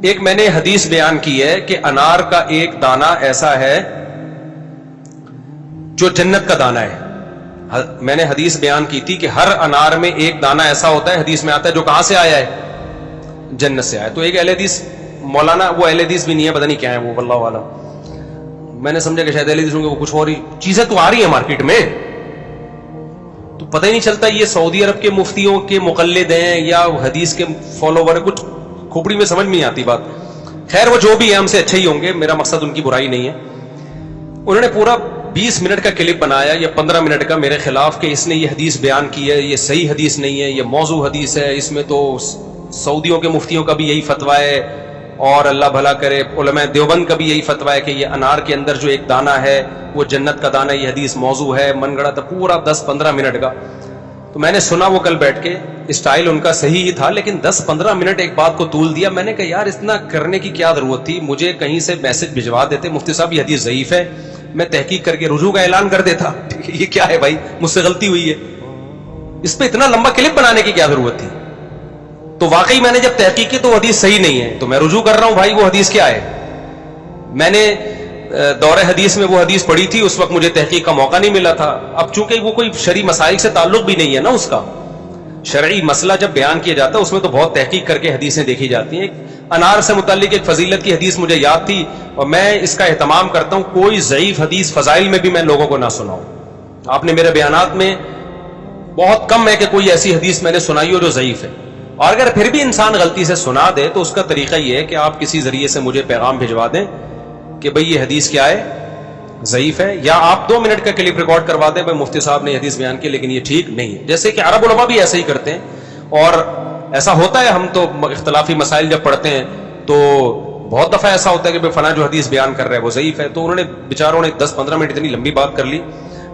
ایک میں نے حدیث بیان کی ہے کہ انار کا ایک دانہ ایسا ہے جو جنت کا دانہ ہے. میں نے حدیث بیان کی تھی کہ ہر انار میں ایک دانہ ایسا ہوتا ہے, حدیث میں آتا ہے, جو کہاں سے آیا ہے, جنت سے آیا. تو ایک اہل حدیث مولانا, وہ اہل حدیث بھی نہیں ہے, پتہ نہیں کیا ہے وہ, واللہ عالم. میں نے سمجھا کہ شاید اہل حدیث ہوں گے, وہ کچھ اور ہی چیزیں تو آ رہی ہیں مارکیٹ میں, تو پتہ ہی نہیں چلتا یہ سعودی عرب کے مفتیوں کے مقلد ہیں یا حدیث کے فالوور, کچھ کھوپڑی میں سمجھ نہیں آتی بات. خیر وہ جو بھی ہے ہم سے اچھے ہی ہوں گے, میرا مقصد ان کی برائی نہیں ہے. انہوں نے پورا 20 منٹ کا کلپ بنایا یا 15 منٹ کا میرے خلاف کہ اس نے یہ حدیث بیان کی ہے, یہ صحیح حدیث نہیں ہے, یہ موضوع حدیث ہے, اس میں تو سعودیوں کے مفتیوں کا بھی یہی فتویٰ ہے, اور اللہ بھلا کرے علماء دیوبند کا بھی یہی فتویٰ ہے کہ یہ انار کے اندر جو ایک دانہ ہے وہ جنت کا دانہ, یہ حدیث موضوع ہے. من گڑا تھا پورا 10-15 منٹ کا. تو میں نے سنا وہ کل بیٹھ کے, اسٹائل ان کا صحیح ہی تھا, لیکن 10-15 منٹ ایک بات کو طول دیا. میں نے کہا یار اتنا کرنے کی کیا ضرورت تھی, مجھے کہیں سے میسج بھجوا دیتے, مفتی صاحب یہ حدیث ضعیف ہے, میں تحقیق کر کے رجوع کا اعلان کر دیتا. یہ کیا ہے بھائی, مجھ سے غلطی ہوئی ہے, اس پہ اتنا لمبا کلپ بنانے کی کیا ضرورت تھی. تو واقعی میں نے جب تحقیق کی تو وہ حدیث صحیح نہیں ہے, تو میں رجوع کر رہا ہوں بھائی وہ حدیث کیا ہے. میں نے دور حدیث میں وہ حدیث پڑھی تھی, اس وقت مجھے تحقیق کا موقع نہیں ملا تھا. اب چونکہ وہ کوئی شرعی مسائل سے تعلق بھی نہیں ہے نا, اس کا شرعی مسئلہ جب بیان کیا جاتا ہے اس میں تو بہت تحقیق کر کے حدیثیں دیکھی جاتی ہیں. انار سے متعلق ایک فضیلت کی حدیث مجھے یاد تھی, اور میں اس کا اہتمام کرتا ہوں کوئی ضعیف حدیث فضائل میں بھی میں لوگوں کو نہ سناؤں. آپ نے میرے بیانات میں بہت کم ہے کہ کوئی ایسی حدیث میں نے سنائی ہو جو ضعیف ہے. اور اگر پھر بھی انسان غلطی سے سنا دے تو اس کا طریقہ یہ ہے کہ آپ کسی ذریعے سے مجھے پیغام بھجوا دیں کہ بھئی یہ حدیث کیا ہے, ضعیف ہے, یا آپ 2 منٹ کا کلپ ریکارڈ کروا دیں بھئی مفتی صاحب نے یہ حدیث بیان کی لیکن یہ ٹھیک نہیں ہے. جیسے کہ عرب علماء بھی ایسا ہی کرتے ہیں, اور ایسا ہوتا ہے. ہم تو اختلافی مسائل جب پڑھتے ہیں تو بہت دفعہ ایسا ہوتا ہے کہ فلاں جو حدیث بیان کر رہا ہے وہ ضعیف ہے. تو انہوں نے بیچاروں نے 10-15 منٹ اتنی لمبی بات کر لی.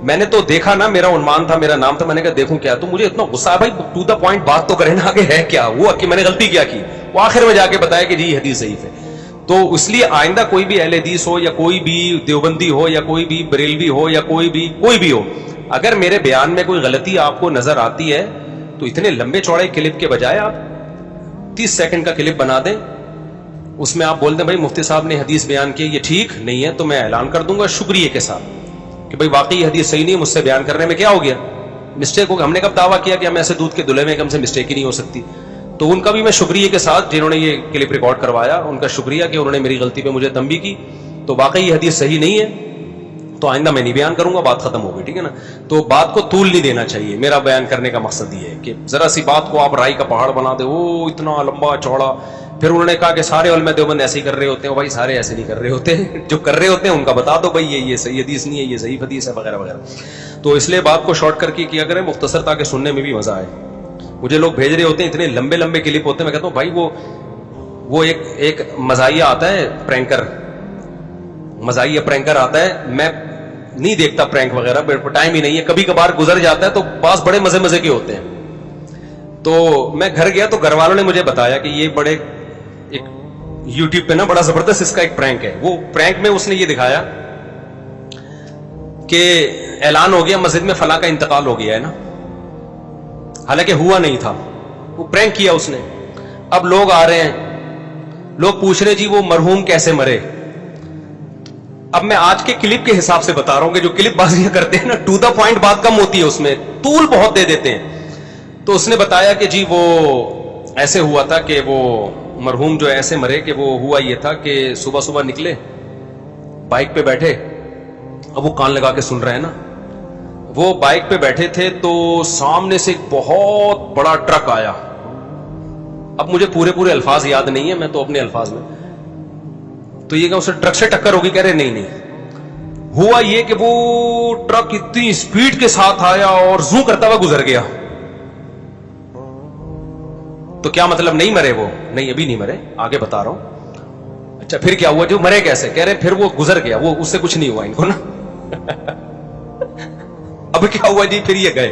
میں نے تو دیکھا نا, میرا عنوان تھا, میرا نام تھا, میں نے کہا دیکھوں کیا. تو مجھے اتنا غصہ ہے بھائی, ٹو دا پوائنٹ بات تو کرے نا, آگے ہے کیا وہ کہ میں نے غلطی کیا کی. وہ آخر میں جا کے بتایا کہ جی یہ حدیث ضعیف ہے. تو اس لیے آئندہ کوئی بھی اہل حدیث ہو یا کوئی بھی دیوبندی ہو یا کوئی بھی بریلوی ہو یا کوئی بھی ہو, اگر میرے بیان میں کوئی غلطی آپ کو نظر آتی ہے تو اتنے لمبے چوڑے کلپ کے بجائے آپ 30 سیکنڈ کا کلپ بنا دیں. اس میں آپ بول دیں بھائی مفتی صاحب نے حدیث بیان کی, یہ ٹھیک نہیں ہے, تو میں اعلان کر دوں گا شکریہ کے ساتھ کہ بھائی واقعی حدیث صحیح نہیں ہے, مجھ سے بیان کرنے میں کیا ہو گیا, مسٹیک ہوگا. ہم نے کب دعویٰ کیا کہ ہم ایسے دودھ کے دلہے میں ہم سے مسٹیک ہی نہیں ہو سکتی. تو ان کا بھی میں شکریہ کے ساتھ, جنہوں نے یہ کلپ ریکارڈ کروایا, ان کا شکریہ کہ انہوں نے میری غلطی پہ مجھے تنبیہ کی. تو واقعی یہ حدیث صحیح نہیں ہے, تو آئندہ میں نہیں بیان کروں گا, بات ختم ہوگی, ٹھیک ہے نا. تو بات کو طول نہیں دینا چاہیے. میرا بیان کرنے کا مقصد یہ ہے کہ ذرا سی بات کو آپ رائی کا پہاڑ بنا دے, وہ اتنا لمبا چوڑا. پھر انہوں نے کہا کہ سارے علماء دیوبند ایسے ہی کر رہے ہوتے ہیں. بھائی سارے ایسے نہیں کر رہے ہوتے, جو کر رہے ہوتے ہیں ان کا بتا دو بھائی یہ صحیح حدیث نہیں ہے, یہ ضعیف حدیث ہے, وغیرہ وغیرہ. تو اس لیے بات کو شارٹ کر کے کیا کریں, مختصر, تاکہ سننے میں بھی مزہ آئے. مجھے لوگ بھیج رہے ہوتے ہیں اتنے لمبے لمبے کلپ ہوتے ہیں, میں کہتا ہوں بھائی وہ ایک مزاحیہ آتا ہے, مزاحیہ پرینکر آتا ہے. میں نہیں دیکھتا پرینک وغیرہ, ٹائم ہی نہیں ہے. کبھی کبھار گزر جاتا ہے تو بعض بڑے مزے کے ہوتے ہیں. تو میں گھر گیا تو گھر والوں نے مجھے بتایا کہ یہ بڑے ایک یوٹیوب پہ نا بڑا زبردست اس کا ایک پرینک ہے. وہ پرینک میں اس نے یہ دکھایا کہ اعلان ہو گیا مسجد میں فلاں کا انتقال ہو گیا ہے نا, حالانکہ ہوا نہیں تھا. وہ پرینک کیا اس نے. اب لوگ آ رہے ہیں, لوگ پوچھ رہے جی وہ مرحوم کیسے مرے. اب میں آج کے کلپ کے حساب سے بتا رہا ہوں کہ جو کلپ بازیاں کرتے ہیں نا, ٹو دا پوائنٹ بات کم ہوتی ہے, اس میں طول بہت دے دیتے ہیں. تو اس نے بتایا کہ جی وہ ایسے ہوا تھا کہ وہ مرحوم جو ایسے مرے کہ وہ ہوا یہ تھا کہ صبح صبح نکلے, بائک پہ بیٹھے. اب وہ کان لگا کے سن رہے ہیں نا. وہ بائک پہ بیٹھے تھے تو سامنے سے ایک بہت بڑا ٹرک آیا. اب مجھے پورے الفاظ یاد نہیں ہے, میں تو اپنے الفاظ میں. تو یہ کہ اسے ٹرک سے ٹکر ہوگی, کہہ رہے نہیں. ہوا یہ کہ وہ ٹرک اتنی سپیڈ کے ساتھ آیا اور زوں کرتا ہوا گزر گیا. تو کیا مطلب نہیں مرے وہ؟ نہیں, ابھی نہیں مرے, آگے بتا رہا ہوں. اچھا پھر کیا ہوا, جو مرے کیسے؟ کہہ رہے پھر وہ گزر گیا, وہ اس سے کچھ نہیں ہوا ان کو نا. اب کیا ہوا جی, پھر یہ گئے.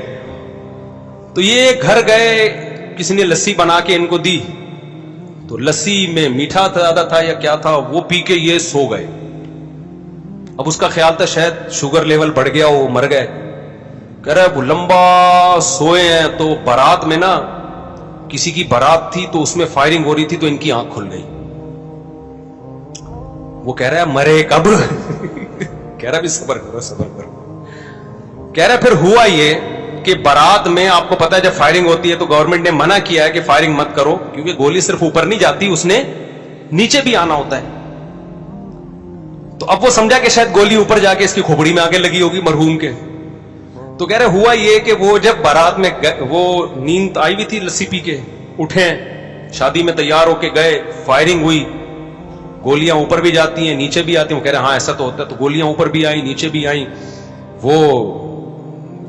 تو یہ گھر گئے, کسی نے لسی بنا کے ان کو دی, تو لسی میں میٹھا زیادہ تھا یا کیا تھا, وہ پی کے یہ سو گئے. اب اس کا خیال تھا شاید شوگر لیول بڑھ گیا, وہ مر گئے. کہہ رہے وہ لمبا سوئے ہیں, تو بارات میں نا کسی کی بارات تھی تو اس میں فائرنگ ہو رہی تھی, تو ان کی آنکھ کھل گئی. وہ کہہ رہا ہے مرے کب کہہ رہا بھی صبر کرو صبر کرو. کہہ رہا پھر ہوا یہ کہ بارات میں آپ کو پتا ہے جب فائرنگ ہوتی ہے تو گورنمنٹ نے منع کیا ہے کہ فائرنگ مت کرو, کیونکہ گولی صرف اوپر نہیں جاتی, اس نے نیچے بھی آنا ہوتا ہے. تو اب وہ سمجھا کہ شاید گولی اوپر جا کے اس کی کھوپڑی میں آگے لگی ہوگی مرحوم کے. تو کہہ رہے ہوا یہ کہ وہ جب بارات میں وہ نیند آئی ہوئی تھی لسی پی کے, اٹھے شادی میں تیار ہو کے گئے, فائرنگ ہوئی, گولیاں اوپر بھی جاتی ہیں نیچے بھی آتی ہیں. وہ کہہ رہے ہاں ایسا تو ہوتا ہے, تو گولیاں اوپر بھی آئیں نیچے بھی آئیں, وہ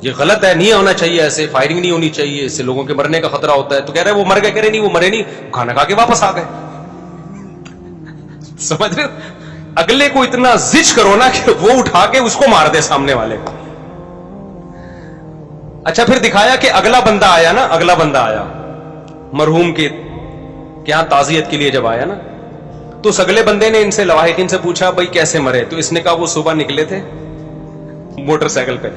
یہ غلط ہے, نہیں ہونا چاہیے, ایسے فائرنگ نہیں ہونی چاہیے, اس سے لوگوں کے مرنے کا خطرہ ہوتا ہے. تو کہہ رہے وہ مر گئے, کہہ رہے نہیں وہ مرے نہیں, کھانا کھا کے واپس آ گئے. سمجھ رہے اگلے کو اتنا زج کرو نا کہ وہ اٹھا کے اس کو مار دے سامنے والے کو. اچھا پھر دکھایا کہ اگلا بندہ آیا نا, اگلا بندہ آیا مرحوم کے کیا تعزیت کے لیے جب آیا نا, تو اس اگلے بندے نے ان سے لواحقین سے پوچھا بھائی کیسے مرے, تو اس نے کہا وہ صبح نکلے تھے موٹر سائیکل پہ.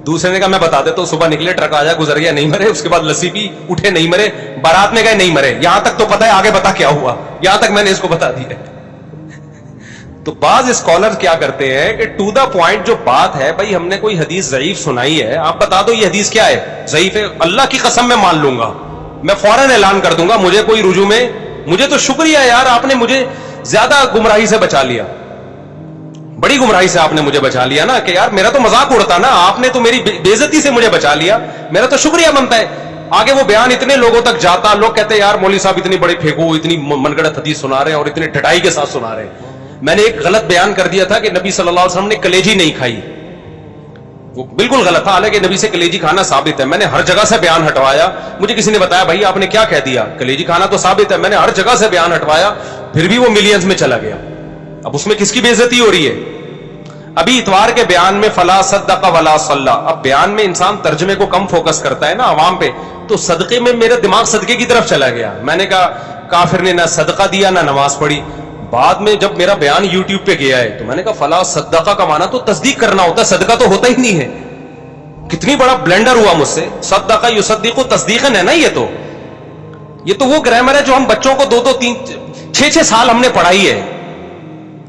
دوسرے نے کہا میں بتا دیتا ہوں, صبح نکلے ٹرک آیا گزر گیا نہیں مرے, اس کے بعد لسی پی اٹھے نہیں مرے, بارات میں گئے نہیں مرے. یہاں تک تو پتا ہے, آگے بتا کیا ہوا, یہاں تک میں نے اس کو بتا دیا. تو بعض اسکالر کیا کرتے ہیں کہ ٹو دا پوائنٹ جو بات ہے, بھائی ہم نے کوئی حدیث ضعیف سنائی ہے, آپ بتا دو یہ حدیث کیا ہے, ضعیف ہے, اللہ کی قسم میں مان لوں گا, میں فوراً اعلان کر دوں گا, مجھے کوئی رجوع میں, مجھے تو شکریہ یار آپ نے مجھے زیادہ گمراہی سے بچا لیا, بڑی گمراہی سے آپ نے مجھے بچا لیا نا, کہ یار میرا تو مذاق اڑتا نا, آپ نے تو میری بے عزتی سے مجھے بچا لیا, میرا تو شکریہ بنتا ہے. آگے وہ بیان اتنے لوگوں تک جاتا, لوگ کہتے ہیں یار مولوی صاحب اتنی بڑی پھینکو, اتنی من گڑت حدیث سنا رہے ہیں اور اتنے ٹھٹائی کے ساتھ سنا رہے ہیں. میں نے ایک غلط بیان کر دیا تھا کہ نبی صلی اللہ علیہ وسلم نے کلیجی نہیں کھائی, وہ بالکل غلط تھا, حالانکہ نبی سے کلیجی کھانا ثابت ہے. میں نے ہر جگہ سے بیان ہٹوایا, مجھے کسی نے بتایا بھائی آپ نے کیا کہہ دیا, کلیجی کھانا تو ثابت ہے, میں نے ہر جگہ سے بیان ہٹوایا, پھر بھی وہ ملینز میں چلا گیا. اب اس میں کس کی بے عزتی ہو رہی ہے؟ ابھی اتوار کے بیان میں فلا صدق ولا صلی, اب بیان میں انسان ترجمے کو کم فوکس کرتا ہے نا عوام پہ, تو صدقے میں میرا دماغ صدقے کی طرف چلا گیا. میں نے کہا کافر نے نہ صدقہ دیا نہ نماز پڑھی. بعد میں جب میرا بیان یوٹیوب پہ گیا ہے تو میں نے کہا فلا صدقہ کا معنی تو تصدیق کرنا ہوتا ہے, صدقہ تو ہوتا ہی نہیں ہے. کتنی بڑا بلنڈر ہوا مجھ سے, صدقہ یصدق تصدیقاً ہے نا, یہ تو وہ گرامر ہے جو ہم بچوں کو 2-3-6 سال ہم نے پڑھائی ہے.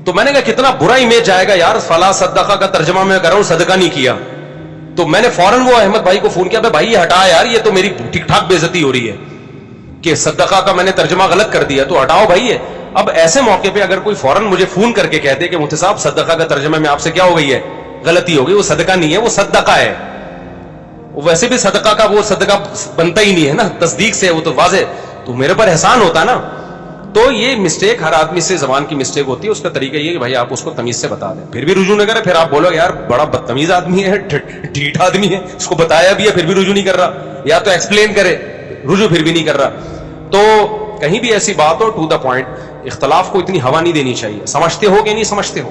تو میں نے کہا کتنا برا امیج جائے گا یار, فلا صدقہ کا ترجمہ میں کر رہا ہوں, صدقہ نہیں کیا. تو میں نے فوراً وہ احمد بھائی کو فون کیا, بھائی یہ ہٹا یار, یہ تو میری ٹھیک ٹھاک بے عزتی ہو رہی ہے کہ صدقہ کا میں نے ترجمہ غلط کر دیا, تو ہٹاؤ بھائی یہ. اب ایسے موقع پہ اگر کوئی فوراً مجھے فون کر کے کہتے کہ مفتی صاحب صدقہ کا ترجمہ میں آپ سے کیا ہو گئی ہے, غلطی ہو گئی, وہ صدقہ نہیں ہے وہ صدقہ ہے. ویسے بھی صدقہ کا وہ صدقہ بنتا ہی نہیں ہے نا, تصدیق سے, وہ تو واضح, تو میرے پر احسان ہوتا نا. تو یہ مسٹیک ہر آدمی سے زبان کی مسٹیک ہوتی ہے, اس کا طریقہ یہ کہ بھائی آپ اس کو تمیز سے بتا دیں, پھر بھی رجوع نہ کرے, پھر آپ بولو یار بڑا بدتمیز آدمی ہے, ڈھیٹ آدمی ہے, اس کو بتایا بھی ہے پھر بھی رجوع نہیں کر رہا, یا تو ایکسپلین کرے, رجوع پھر بھی نہیں کر رہا. تو کہیں بھی ایسی بات ہو ٹو دا پوائنٹ, اختلاف کو اتنی ہوا نہیں دینی چاہیے, سمجھتے ہو کہ نہیں سمجھتے ہو.